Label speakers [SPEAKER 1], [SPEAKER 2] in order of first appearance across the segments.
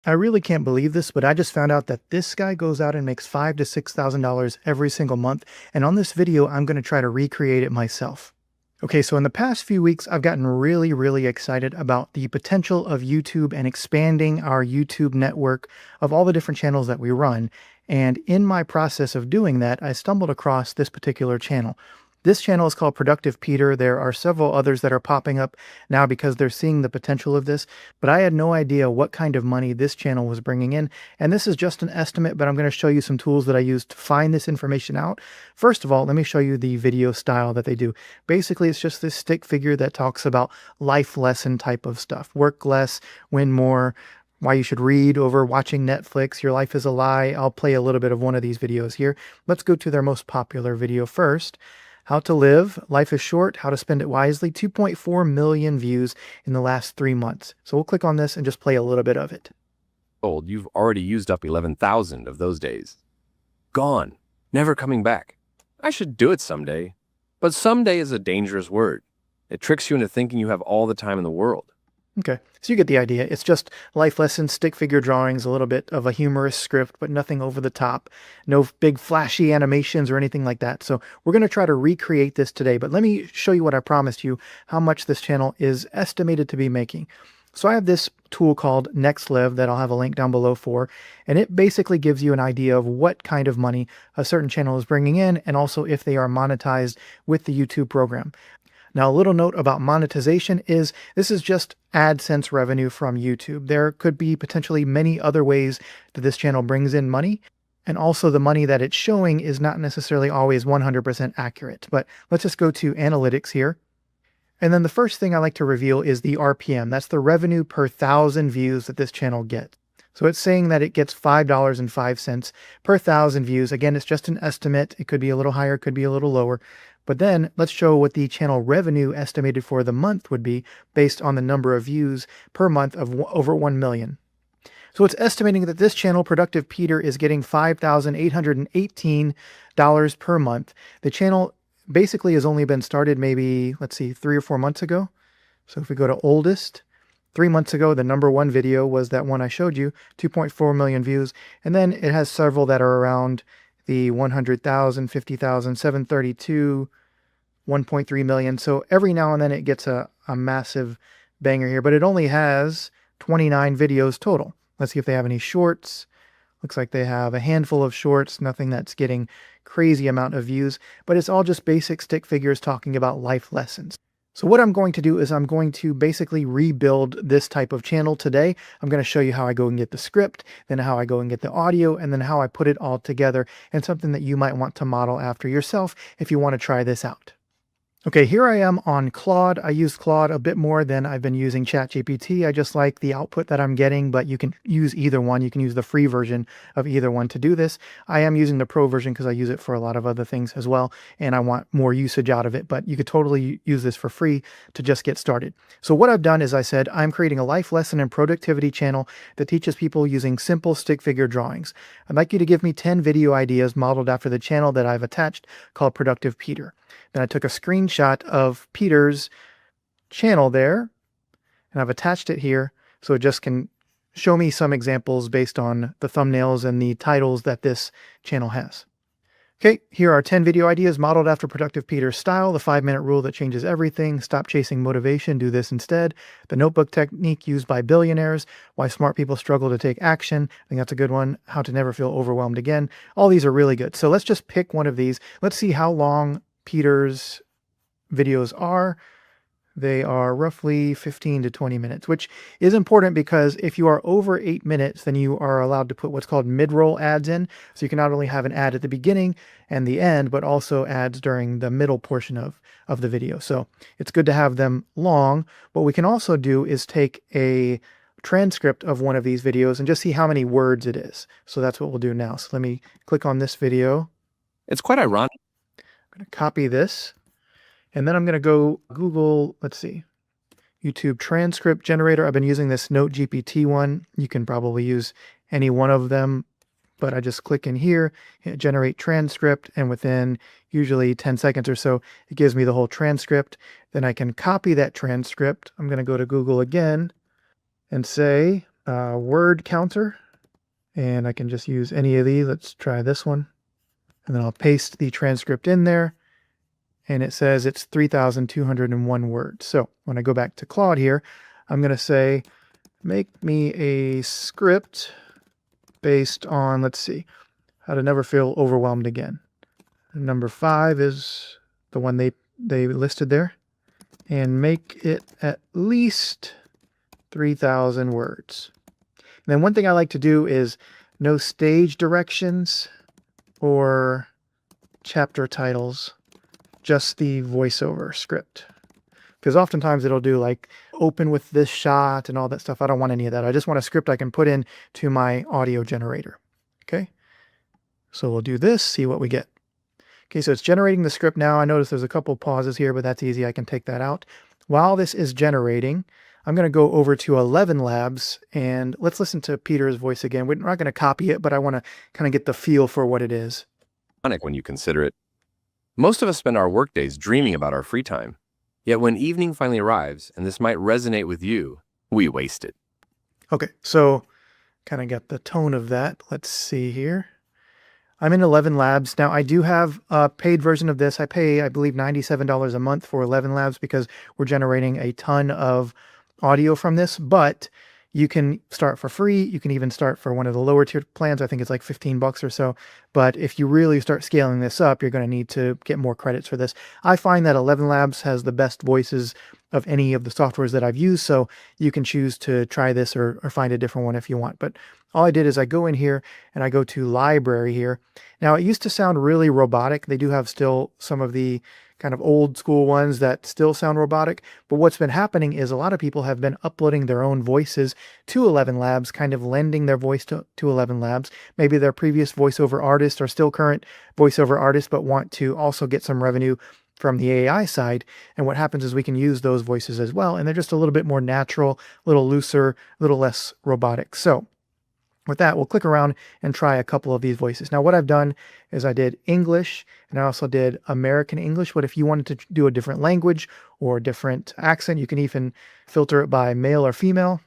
[SPEAKER 1] I really can't believe this, but I just found out that this guy goes out and makes $5,000 to $6,000 every single month. And on this video, I'm going to try to recreate it myself. Okay, so in the past few weeks, I've gotten really excited about the potential of YouTube and expanding our YouTube network of all the different channels that we run. And in my process of doing that, I stumbled across this particular channel. This channel is called Productive Peter. There are several others that are popping up now because they're seeing the potential of this, but I had no idea what kind of money this channel was bringing in. And this is just an estimate, but I'm going to show you some tools that I used to find this information out. First of all, let me show you the video style that they do. Basically, it's just this stick figure that talks about life lesson type of stuff. Work less, win more, why you should read over watching Netflix, your life is a lie. I'll play a little bit of one of these videos here. Let's go to their most popular video first. How to live, life is short, how to spend it wisely, 2.4 million views in the last 3 months. So we'll click on this and just play a little bit of it.
[SPEAKER 2] Old, you've already used up 11,000 of those days. Gone, never coming back. I should do it someday. But someday is a dangerous word. It tricks you into thinking you have all the time in the world.
[SPEAKER 1] Okay, so you get the idea. It's just life lessons, stick figure drawings, a little bit of a humorous script, but nothing over the top. No big flashy animations or anything like that. So we're going to try to recreate this today, but let me show you what I promised you, how much this channel is estimated to be making. So I have this tool called NextLive that I'll have a link down below for, and it basically gives you an idea of what kind of money a certain channel is bringing in, and also if they are monetized with the YouTube program. Now, a little note about monetization is this is just AdSense revenue from YouTube. There could be potentially many other ways that this channel brings in money. And also the money that it's showing is not necessarily always 100% accurate. But let's just go to analytics here. And then the first thing I like to reveal is the RPM. That's the revenue per 1,000 views that this channel gets. So it's saying that it gets $5.05 per 1,000 views. Again, it's just an estimate. It could be a little higher, could be a little lower. But then let's show what the channel revenue estimated for the month would be based on the number of views per month of over 1 million. So it's estimating that this channel, Productive Peter, is getting $5,818 per month. The channel basically has only been started maybe, let's see, 3 or 4 months ago. So if we go to oldest, 3 months ago, the #1 video was that one I showed you, 2.4 million views. And then it has several that are around the 100,000, 50,000, 732, 1.3 million. So every now and then it gets a massive banger here, but it only has 29 videos total. Let's see if they have any shorts. Looks like they have a handful of shorts, nothing that's getting crazy amount of views, but it's all just basic stick figures talking about life lessons. So what I'm going to do is I'm going to basically rebuild this type of channel today. I'm going to show you how I go and get the script, then how I go and get the audio, and then how I put it all together, and something that you might want to model after yourself if you want to try this out. Okay, here I am on Claude. I use Claude a bit more than I've been using ChatGPT. I just like the output that I'm getting, but you can use either one. You can use the free version of either one to do this. I am using the pro version because I use it for a lot of other things as well, and I want more usage out of it, but you could totally use this for free to just get started. So what I've done is I said, I'm creating a life lesson and productivity channel that teaches people using simple stick figure drawings. I'd like you to give me 10 video ideas modeled after the channel that I've attached called Productive Peter. Then I took a screenshot of Peter's channel there, and I've attached it here so it just can show me some examples based on the thumbnails and the titles that this channel has. Okay, here are 10 video ideas modeled after Productive Peter's style, the 5-minute rule that changes everything, stop chasing motivation, do this instead, the notebook technique used by billionaires, why smart people struggle to take action, I think that's a good one, how to never feel overwhelmed again. All these are really good. So let's just pick one of these. Let's see how long Peter's videos are. They are roughly 15 to 20 minutes, which is important because if you are over 8 minutes, then you are allowed to put what's called mid-roll ads in. So you can not only have an ad at the beginning and the end, but also ads during the middle portion of the video. So it's good to have them long. What we can also do is take a transcript of one of these videos and just see how many words it is. So that's what we'll do now. So let me click on this video.
[SPEAKER 2] It's quite ironic.
[SPEAKER 1] I'm going to copy this, and then I'm going to go Google, let's see, YouTube transcript generator. I've been using this Note GPT one. You can probably use any one of them, but I just click in here, hit generate transcript, and within usually 10 seconds or so, it gives me the whole transcript. Then I can copy that transcript. I'm going to go to Google again and say, word counter, and I can just use any of these. Let's try this one. And then I'll paste the transcript in there, and it says it's 3,201 words. So when I go back to Claude here, I'm going to say, make me a script based on, let's see, how to never feel overwhelmed again. Number 5 is the one they listed there. And make it at least 3,000 words. And then one thing I like to do is no stage directions or chapter titles, just the voiceover script. Because oftentimes it'll do like open with this shot and all that stuff. I don't want any of that. I just want a script I can put in to my audio generator. Okay. So we'll do this, see what we get. Okay, so it's generating the script now. I notice there's a couple pauses here, but that's easy. I can take that out. While this is generating, I'm going to go over to 11 Labs and let's listen to Peter's voice again. We're not going to copy it, but I want to kind of get the feel for what it is.
[SPEAKER 2] When you consider it. Most of us spend our workdays dreaming about our free time. Yet when evening finally arrives, and this might resonate with you, we waste it.
[SPEAKER 1] Okay, so kind of get the tone of that. Let's see here. I'm in 11 Labs. Now, I do have a paid version of this. I pay, I believe, $97 a month for 11 Labs because we're generating a ton of audio from this, but you can start for free. You can even start for one of the lower tier plans. I think it's like 15 bucks or so. But if you really start scaling this up, you're going to need to get more credits for this. I find that 11 Labs has the best voices of any of the softwares that I've used. So you can choose to try this or find a different one if you want. But all I did is I go in here and I go to library here. Now it used to sound really robotic. They do have still some of the kind of old school ones that still sound robotic. But what's been happening is a lot of people have been uploading their own voices to 11 Labs, kind of lending their voice to 11 Labs. Maybe their previous voiceover artists or still current voiceover artists, but want to also get some revenue from the AI side. And what happens is we can use those voices as well. And they're just a little bit more natural, a little looser, a little less robotic. So with that, we'll click around and try a couple of these voices. Now, what I've done is I did English and I also did American English. But if you wanted to do a different language or a different accent, you can even filter it by male or female.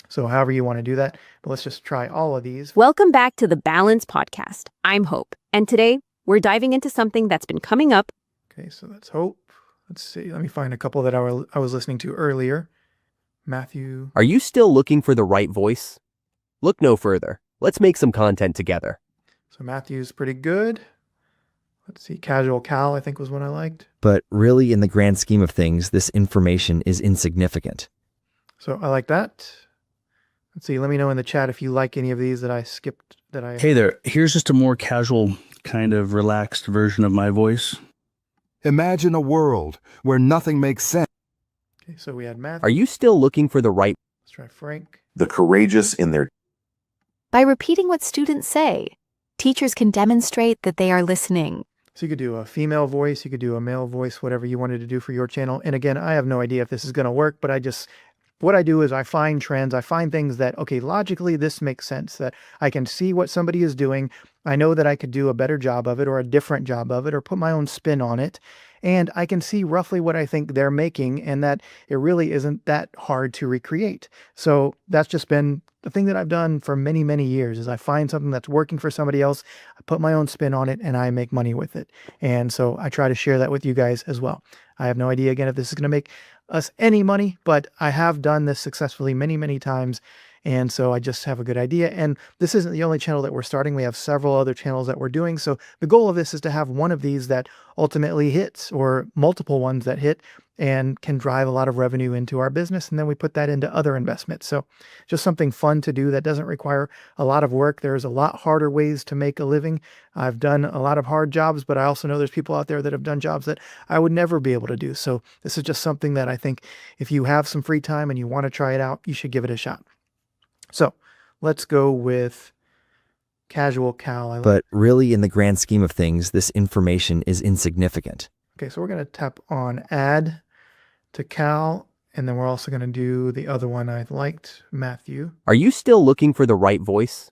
[SPEAKER 1] So however you want to do that. But let's just try all of these.
[SPEAKER 3] Welcome back to the Balance Podcast. I'm Hope. And today we're diving into something that's been coming up.
[SPEAKER 1] Okay, so that's Hope. Let's see. Let me find a couple that I was listening to earlier. Matthew.
[SPEAKER 4] Are you still looking for the right voice? Look no further. Let's make some content together.
[SPEAKER 1] So Matthew's pretty good. Let's see. Casual Cal, I think, was one I liked.
[SPEAKER 5] But really, in the grand scheme of things, this information is insignificant.
[SPEAKER 1] So I like that. Let's see. Let me know in the chat if you like any of these that I skipped.
[SPEAKER 6] Hey there. Here's just a more casual, kind of relaxed version of my voice.
[SPEAKER 7] Imagine a world where nothing makes sense.
[SPEAKER 1] Okay, so we had Matthew.
[SPEAKER 4] Are you still looking for the right?
[SPEAKER 1] Let's try Frank.
[SPEAKER 8] The courageous in their
[SPEAKER 9] By repeating what students say, teachers can demonstrate that they are listening.
[SPEAKER 1] So you could do a female voice, you could do a male voice, whatever you wanted to do for your channel. And again, I have no idea if this is going to work, but what I do is I find trends, I find things that, okay, logically this makes sense, that I can see what somebody is doing. I know that I could do a better job of it or a different job of it or put my own spin on it. And I can see roughly what I think they're making and that it really isn't that hard to recreate. So that's just been the thing that I've done for many, many years is I find something that's working for somebody else, I put my own spin on it and I make money with it. And so I try to share that with you guys as well. I have no idea, again, if this is going to make us any money, but I have done this successfully many, many times. And so I just have a good idea. And this isn't the only channel that we're starting. We have several other channels that we're doing. So the goal of this is to have one of these that ultimately hits or multiple ones that hit and can drive a lot of revenue into our business. And then we put that into other investments. So just something fun to do that doesn't require a lot of work. There's a lot harder ways to make a living. I've done a lot of hard jobs, but I also know there's people out there that have done jobs that I would never be able to do. So this is just something that I think if you have some free time and you want to try it out, you should give it a shot. So let's go with Casual Cal.
[SPEAKER 5] But really, in the grand scheme of things, this information is insignificant.
[SPEAKER 1] Okay, so we're going to tap on Add to Cal, and then we're also going to do the other one I liked, Matthew.
[SPEAKER 4] Are you still looking for the right voice?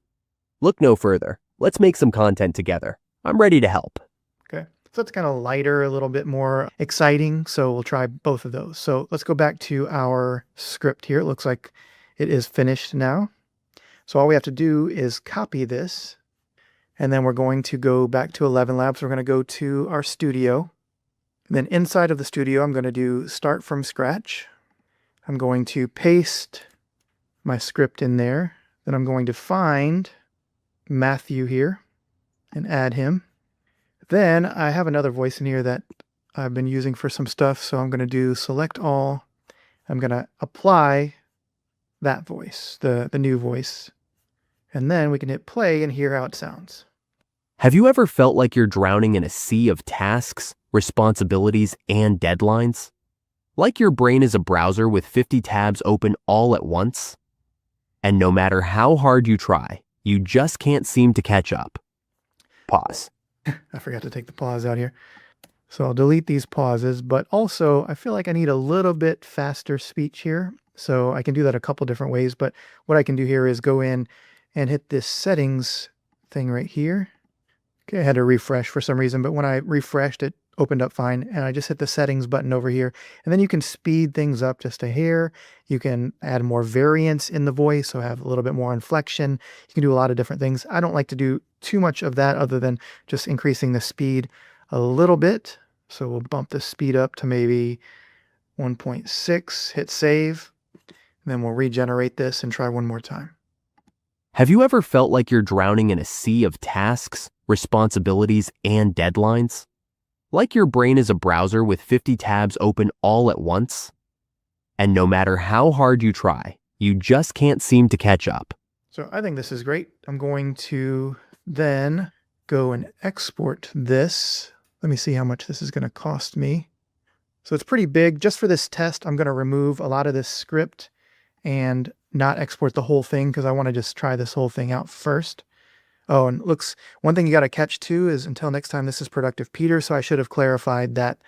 [SPEAKER 4] Look no further. Let's make some content together. I'm ready to help.
[SPEAKER 1] Okay, so it's kind of lighter, a little bit more exciting, so we'll try both of those. So let's go back to our script here. It looks like it is finished now. So all we have to do is copy this, and then we're going to go back to 11 Labs. We're going to go to our studio. And then inside of the studio, I'm going to do start from scratch. I'm going to paste my script in there. Then I'm going to find Matthew here and add him. Then I have another voice in here that I've been using for some stuff. So I'm going to do select all. I'm going to apply that voice, the new voice. And then we can hit play and hear how it sounds.
[SPEAKER 4] Have you ever felt like you're drowning in a sea of tasks, responsibilities, and deadlines? Like your brain is a browser with 50 tabs open all at once? And no matter how hard you try, you just can't seem to catch up. Pause.
[SPEAKER 1] I forgot to take the pause out here. So I'll delete these pauses, but also I feel like I need a little bit faster speech here. So I can do that a couple different ways, but what I can do here is go in and hit this settings thing right here. Okay, I had to refresh for some reason, but when I refreshed, it opened up fine. And I just hit the settings button over here. And then you can speed things up just a hair. You can add more variance in the voice, so have a little bit more inflection. You can do a lot of different things. I don't like to do too much of that other than just increasing the speed a little bit. So we'll bump the speed up to maybe 1.6, hit save. And then we'll regenerate this and try one more time.
[SPEAKER 4] Have you ever felt like you're drowning in a sea of tasks, responsibilities, and deadlines? Like your brain is a browser with 50 tabs open all at once? And no matter how hard you try, you just can't seem to catch up.
[SPEAKER 1] So I think this is great. I'm going to then go and export this. Let me see how much this is going to cost me. So it's pretty big. Just for this test, I'm going to remove a lot of this script and not export the whole thing because I want to just try this whole thing out first. Oh, and looks, one thing you got to catch too is until next time, this is Productive Peter. So I should have clarified that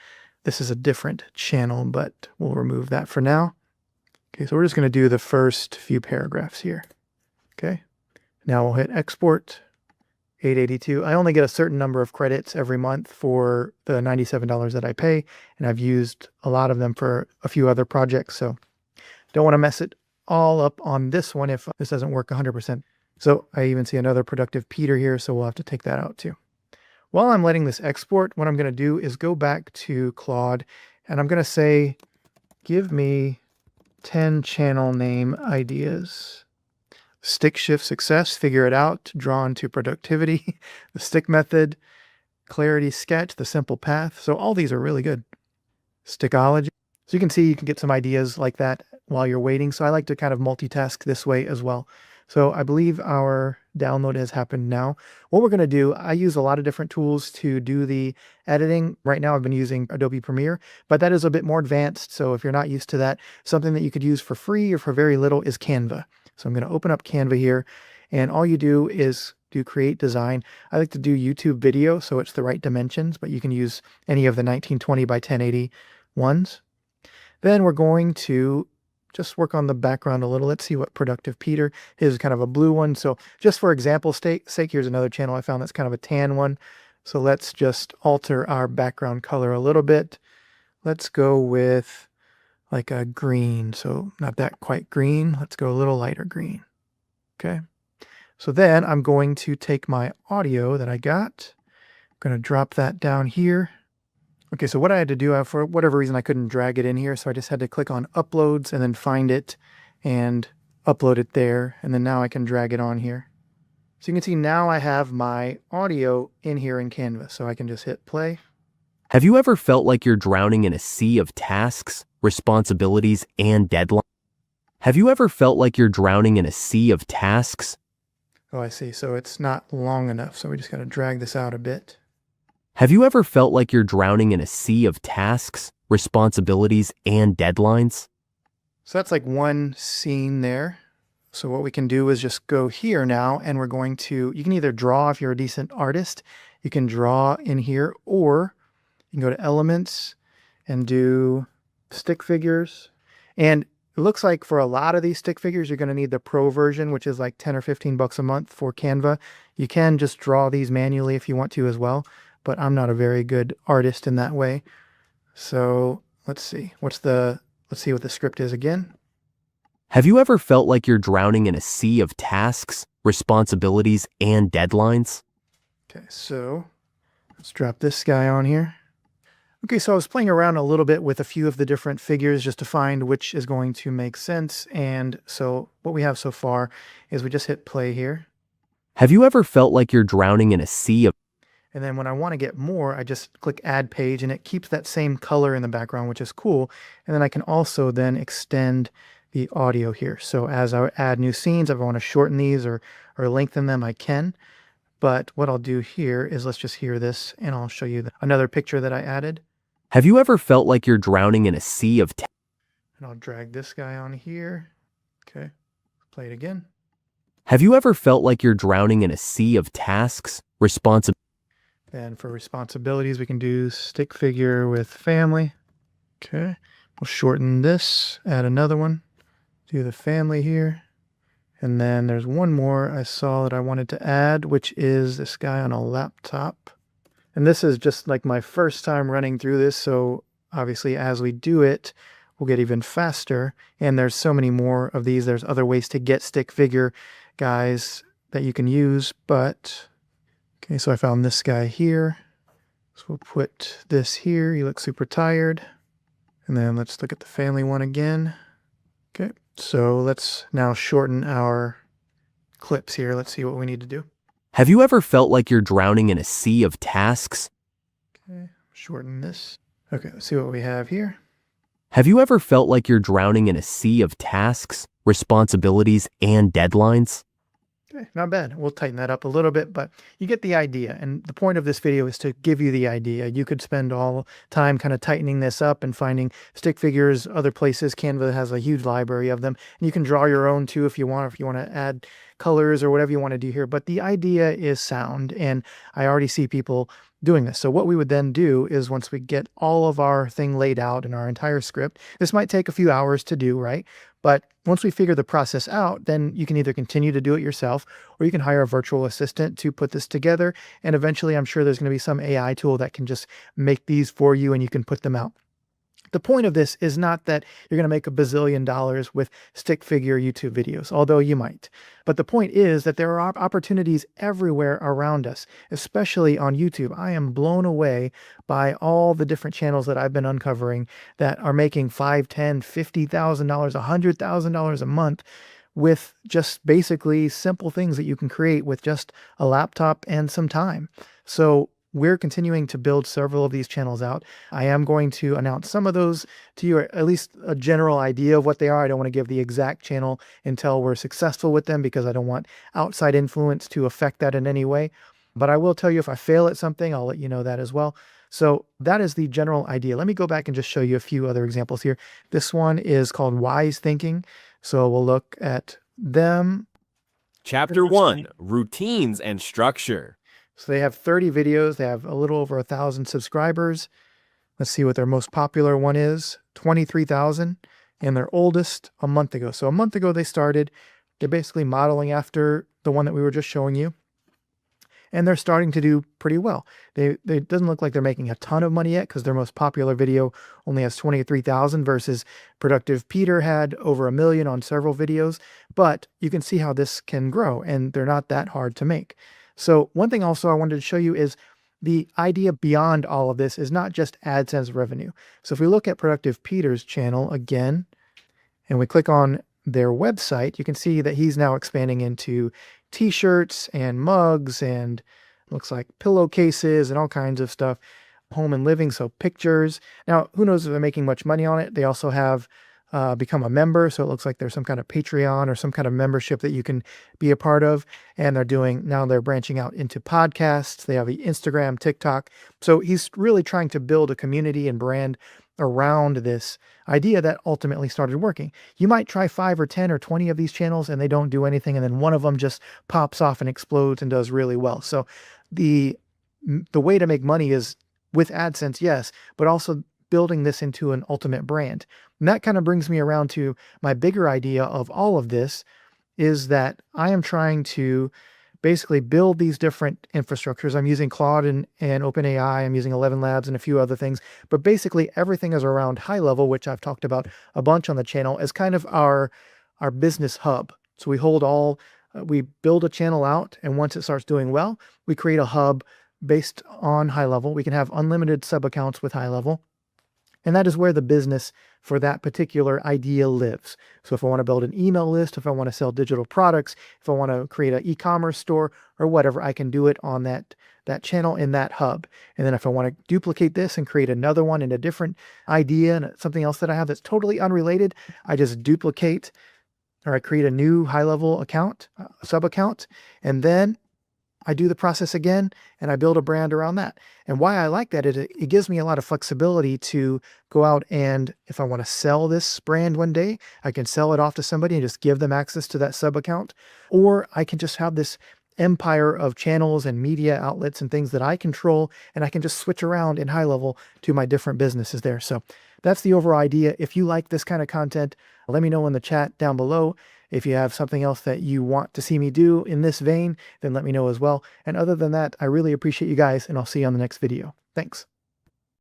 [SPEAKER 1] this is a different channel, but we'll remove that for now. Okay, so we're just going to do the first few paragraphs here. Okay, now we'll hit export. 882. I only get a certain number of credits every month for the $97 that I pay, and I've used a lot of them for a few other projects, so don't want to mess it all up on this one if this doesn't work 100%. So I even see another Productive Peter here, so we'll have to take that out too. While I'm letting this export, what I'm going to do is go back to Claude, and I'm going to say, give me 10 channel name ideas. Stick shift success, figure it out, drawn to productivity, the stick method, clarity sketch, the simple path. So all these are really good. Stickology. So you can see you can get some ideas like that while you're waiting. So I like to kind of multitask this way as well. So I believe our download has happened now. What we're going to do, I use a lot of different tools to do the editing. Right now I've been using Adobe Premiere, but that is a bit more advanced. So if you're not used to that, something that you could use for free or for very little is Canva. So I'm going to open up Canva here, and all you do is do create design. I like to do YouTube video, so it's the right dimensions, but you can use any of the 1920 by 1080 ones. Then we're going to just work on the background a little. Let's see what Productive Peter is, kind of a blue one. So just for example's sake, here's another channel I found that's kind of a tan one. So let's just alter our background color a little bit. Let's go with like a green, so not that quite green. Let's go a little lighter green. Okay. So then I'm going to take my audio that I got. I'm going to drop that down here. Okay, so what I had to do, for whatever reason, I couldn't drag it in here. So I just had to click on uploads and then find it and upload it there. And then now I can drag it on here. So you can see now I have my audio in here in Canva. So I can just hit play.
[SPEAKER 4] Have you ever felt like you're drowning in a sea of tasks, responsibilities, and deadlines? Have you ever felt like you're drowning in a sea of tasks?
[SPEAKER 1] Oh, I see. So it's not long enough. So we just got to drag this out a bit.
[SPEAKER 4] Have you ever felt like you're drowning in a sea of tasks, responsibilities, and deadlines?
[SPEAKER 1] So that's like one scene there. So what we can do is just go here now, and we're going to, you can either draw if you're a decent artist, you can draw in here, or you can go to elements and do stick figures. And it looks like for a lot of these stick figures, you're going to need the pro version, which is like 10 or 15 bucks a month for Canva. You can just draw these manually if you want to as well, but I'm not a very good artist in that way. So let's see. Let's see what the script is again.
[SPEAKER 4] Have you ever felt like you're drowning in a sea of tasks, responsibilities, and deadlines?
[SPEAKER 1] Okay, so let's drop this guy on here. Okay, so I was playing around a little bit with a few of the different figures just to find which is going to make sense. And so what we have so far is we just hit play here.
[SPEAKER 4] Have you ever felt like you're drowning in a sea of
[SPEAKER 1] And then when I want to get more, I just click add page and it keeps that same color in the background, which is cool. And then I can also then extend the audio here. So as I add new scenes, if I want to shorten these or lengthen them, I can. But what I'll do here is let's just hear this and I'll show you another picture that I added.
[SPEAKER 4] Have you ever felt like you're drowning in a sea of
[SPEAKER 1] And I'll drag this guy on here. Okay, play it again.
[SPEAKER 4] Have you ever felt like you're drowning in a sea of tasks, responsibilities?
[SPEAKER 1] Then for responsibilities, we can do stick figure with family. Okay, we'll shorten this, add another one, do the family here. And then there's one more I saw that I wanted to add, which is this guy on a laptop. And this is just like my first time running through this. So obviously as we do it, we'll get even faster. And there's so many more of these. There's other ways to get stick figure guys that you can use. But okay, so I found this guy here. So we'll put this here. He looks super tired. And then let's look at the family one again. Okay, so let's now shorten our clips here. Let's see what we need to do.
[SPEAKER 4] Have you ever felt like you're drowning in a sea of tasks?
[SPEAKER 1] Okay, shorten this. Okay, let's see what we have here.
[SPEAKER 4] Have you ever felt like you're drowning in a sea of tasks, responsibilities, and deadlines?
[SPEAKER 1] Okay, not bad. We'll tighten that up a little bit, but you get the idea. And the point of this video is to give you the idea. You could spend all time kind of tightening this up and finding stick figures other places. Canva has a huge library of them. And you can draw your own too if you want to add colors or whatever you want to do here. But the idea is sound, and I already see people doing this. So what we would then do is once we get all of our thing laid out in our entire script, this might take a few hours to do, right? But once we figure the process out, then you can either continue to do it yourself or you can hire a virtual assistant to put this together. And eventually I'm sure there's going to be some AI tool that can just make these for you and you can put them out. The point of this is not that you're going to make $1 bazillion with stick figure YouTube videos, although you might. But the point is that there are opportunities everywhere around us, especially on YouTube. I am blown away by all the different channels that I've been uncovering that are making $5,000, $10,000, $50,000, $100,000 a month with just basically simple things that you can create with just a laptop and some time. So we're continuing to build several of these channels out. I am going to announce some of those to you, or at least a general idea of what they are. I don't want to give the exact channel until we're successful with them because I don't want outside influence to affect that in any way. But I will tell you if I fail at something, I'll let you know that as well. So that is the general idea. Let me go back and just show you a few other examples here. This one is called Wise Thinking. So we'll look at them.
[SPEAKER 2] Chapter 1, Routines and Structure.
[SPEAKER 1] So they have 30 videos. They have a little over 1,000 subscribers. Let's see what their most popular one is, 23,000, and their oldest a month ago. So a month ago they started. They're basically modeling after the one that we were just showing you. And they're starting to do pretty well. They doesn't look like they're making a ton of money yet because their most popular video only has 23,000 versus Productive Peter had over 1 million on several videos. But you can see how this can grow, and they're not that hard to make. So one thing also I wanted to show you is the idea beyond all of this is not just AdSense revenue. So if we look at Productive Peter's channel again, and we click on their website, you can see that he's now expanding into t-shirts and mugs and looks like pillowcases and all kinds of stuff, home and living, so pictures. Now, who knows if they're making much money on it. They also have become a member. So it looks like there's some kind of Patreon or some kind of membership that you can be a part of. And now they're branching out into podcasts. They have Instagram, TikTok. So he's really trying to build a community and brand around this idea that ultimately started working. You might try 5 or 10 or 20 of these channels and they don't do anything. And then one of them just pops off and explodes and does really well. So the way to make money is with AdSense, yes, but also building this into an ultimate brand. And that kind of brings me around to my bigger idea of all of this is that I am trying to basically build these different infrastructures. I'm using Claude and OpenAI. I'm using 11 Labs and a few other things. But basically everything is around HighLevel, which I've talked about a bunch on the channel, as kind of our our business hub. So we hold all, we build a channel out, and once it starts doing well, we create a hub based on HighLevel. We can have unlimited sub accounts with HighLevel. And that is where the business for that particular idea lives. So if I want to build an email list, if I want to sell digital products, if I want to create an e-commerce store or whatever, I can do it on that channel in that hub. And then if I want to duplicate this and create another one in a different idea and something else that I have that's totally unrelated, I just duplicate, or I create a new HighLevel account, sub account, and then I do the process again and I build a brand around that. And why I like that is it gives me a lot of flexibility to go out, and if I want to sell this brand one day, I can sell it off to somebody and just give them access to that sub account. Or I can just have this empire of channels and media outlets and things that I control, and I can just switch around in HighLevel to my different businesses there. So that's the overall idea. If you like this kind of content, let me know in the chat down below. If you have something else that you want to see me do in this vein, then let me know as well. And other than that, I really appreciate you guys, and I'll see you on the next video. Thanks.